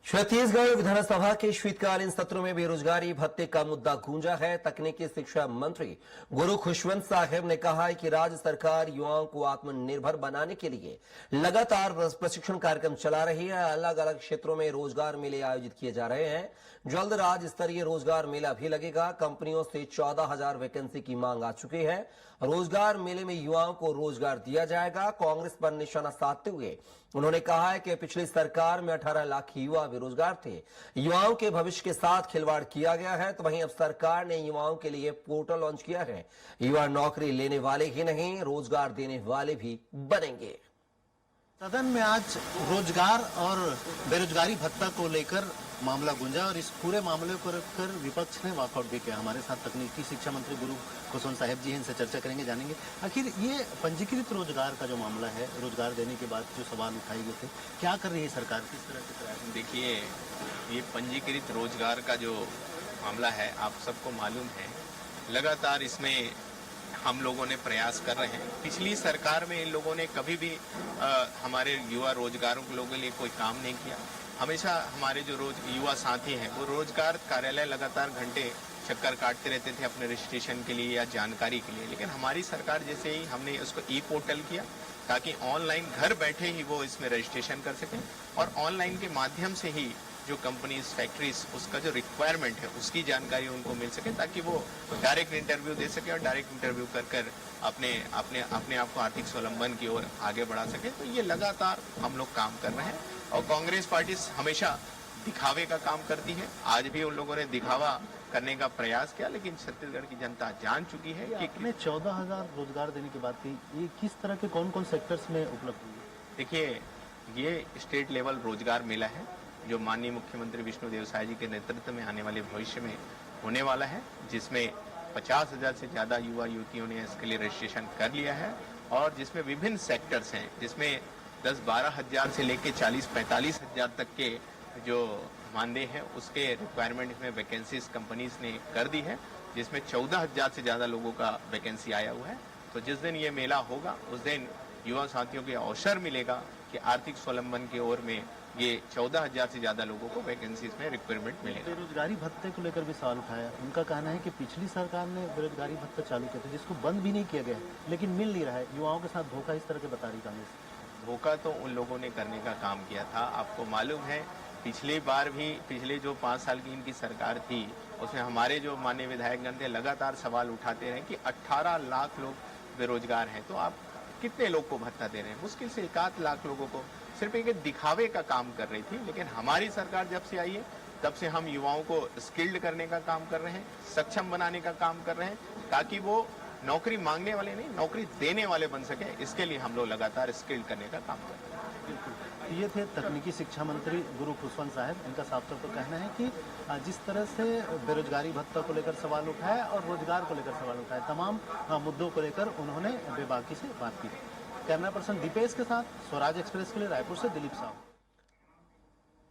छत्तीसगढ़ विधानसभा के शीतकालीन सत्र में बेरोजगारी भत्ते का मुद्दा गूंजा है। तकनीकी शिक्षा मंत्री गुरु खुशवंत साहेब ने कहा है कि राज्य सरकार युवाओं को आत्मनिर्भर बनाने के लिए लगातार प्रशिक्षण कार्यक्रम चला रही है। अलग अलग क्षेत्रों में रोजगार मेले आयोजित किए जा रहे हैं। जल्द राज्य स्तरीय रोजगार मेला भी लगेगा। कंपनियों से 14,000 वैकेंसी की मांग आ चुकी है। रोजगार मेले में युवाओं को रोजगार दिया जाएगा। कांग्रेस पर निशाना साधते हुए उन्होंने कहा है कि पिछली सरकार में 18 लाख युवा बेरोजगार थे। युवाओं के भविष्य के साथ खिलवाड़ किया गया है। तो वहीं अब सरकार ने युवाओं के लिए पोर्टल लॉन्च किया है। युवा नौकरी लेने वाले ही नहीं, रोजगार देने वाले भी बनेंगे। सदन में आज रोजगार और बेरोजगारी भत्ता को लेकर मामला गूंजा और इस पूरे मामले को रखकर विपक्ष ने वॉकआउट भी किया। हमारे साथ तकनीकी शिक्षा मंत्री गुरु खुशवंत साहेब जी हैं, इनसे चर्चा करेंगे, जानेंगे आखिर ये पंजीकृत रोजगार का जो मामला है, रोजगार देने के बाद जो सवाल उठाए गए थे, क्या कर रही है सरकार, किस तरह के प्रयास? देखिए, ये पंजीकृत रोजगार का जो मामला है, आप सबको मालूम है, लगातार इसमें हम लोगों ने प्रयास कर रहे हैं। पिछली सरकार में इन लोगों ने कभी भी हमारे युवा रोजगारों के लोगों के लिए कोई काम नहीं किया। हमेशा हमारे जो युवा साथी हैं वो रोजगार कार्यालय लगातार घंटे चक्कर काटते रहते थे अपने रजिस्ट्रेशन के लिए या जानकारी के लिए। लेकिन हमारी सरकार जैसे ही हमने उसको ई पोर्टल किया ताकि ऑनलाइन घर बैठे ही वो इसमें रजिस्ट्रेशन कर सकें और ऑनलाइन के माध्यम से ही जो कंपनीज, फैक्ट्रीज, उसका जो रिक्वायरमेंट है उसकी जानकारी उनको मिल सके ताकि वो डायरेक्ट इंटरव्यू दे सके और डायरेक्ट इंटरव्यू कर अपने आप को आर्थिक स्वावलंबन की ओर आगे बढ़ा सके। तो ये लगातार हम लोग काम कर रहे हैं और कांग्रेस पार्टी हमेशा दिखावे का काम करती है। आज भी उन लोगों ने दिखावा करने का प्रयास किया, लेकिन छत्तीसगढ़ की जनता जान चुकी है कि आपने 14,000 रोजगार देने की बात की, ये किस तरह के कौन कौन सेक्टर्स में उपलब्ध हुई? देखिए, ये स्टेट लेवल रोजगार मेला है जो माननीय मुख्यमंत्री विष्णुदेव साय जी के नेतृत्व में आने वाले भविष्य में होने वाला है, जिसमें 50,000 से ज्यादा युवा युवतियों ने इसके लिए रजिस्ट्रेशन कर लिया है और जिसमें विभिन्न सेक्टर्स हैं, जिसमें 10-12 हजार से लेकर 40-45 हजार तक के जो मानदेय है उसके रिक्वायरमेंट में वैकेंसीज कंपनीज ने कर दी है, जिसमें 14,000 से ज्यादा लोगों का वैकेंसी आया हुआ है। तो जिस दिन ये मेला होगा उस दिन युवा साथियों को अवसर मिलेगा कि आर्थिक स्वावलंबन की ओर में ये 14,000 से ज्यादा लोगों को वैकेंसीज में रिक्वायरमेंट मिलेगा। बेरोजगारी भत्ते को लेकर भी सवाल उठाया। उनका कहना है कि पिछली सरकार ने बेरोजगारी भत्ता चालू किया था जिसको बंद भी नहीं किया गया, लेकिन मिल नहीं रहा है। युवाओं के साथ धोखा इस तरह के बता रही कांग्रेस। धोखा तो उन लोगों ने करने का काम किया था। आपको मालूम है, पिछली बार भी पिछले जो 5 साल की इनकी सरकार थी उसमें हमारे जो माननीय विधायकगण थे लगातार सवाल उठाते रहे कि 18 लाख लोग बेरोजगार हैं, तो आप कितने लोग को भत्ता दे रहे हैं? मुश्किल से 1 लाख लोगों को। सिर्फ एक दिखावे का काम कर रही थी। लेकिन हमारी सरकार जब से आई है तब से हम युवाओं को स्किल्ड करने का काम कर रहे हैं, सक्षम बनाने का काम कर रहे हैं ताकि वो नौकरी मांगने वाले नहीं, नौकरी देने वाले बन सके। इसके लिए हम लोग लगातार स्किल्ड करने का काम कर रहे हैं। बिल्कुल, ये थे तकनीकी शिक्षा मंत्री गुरु खुशवंत साहब। इनका साफ तौर पर कहना है कि जिस तरह से बेरोजगारी भत्ता को लेकर सवाल उठाया और रोजगार को लेकर सवाल उठाया, तमाम मुद्दों को लेकर उन्होंने बेबाकी से बात की। कैमरा पर्सन दीपेश के साथ स्वराज एक्सप्रेस के लिए रायपुर से दिलीप साहू।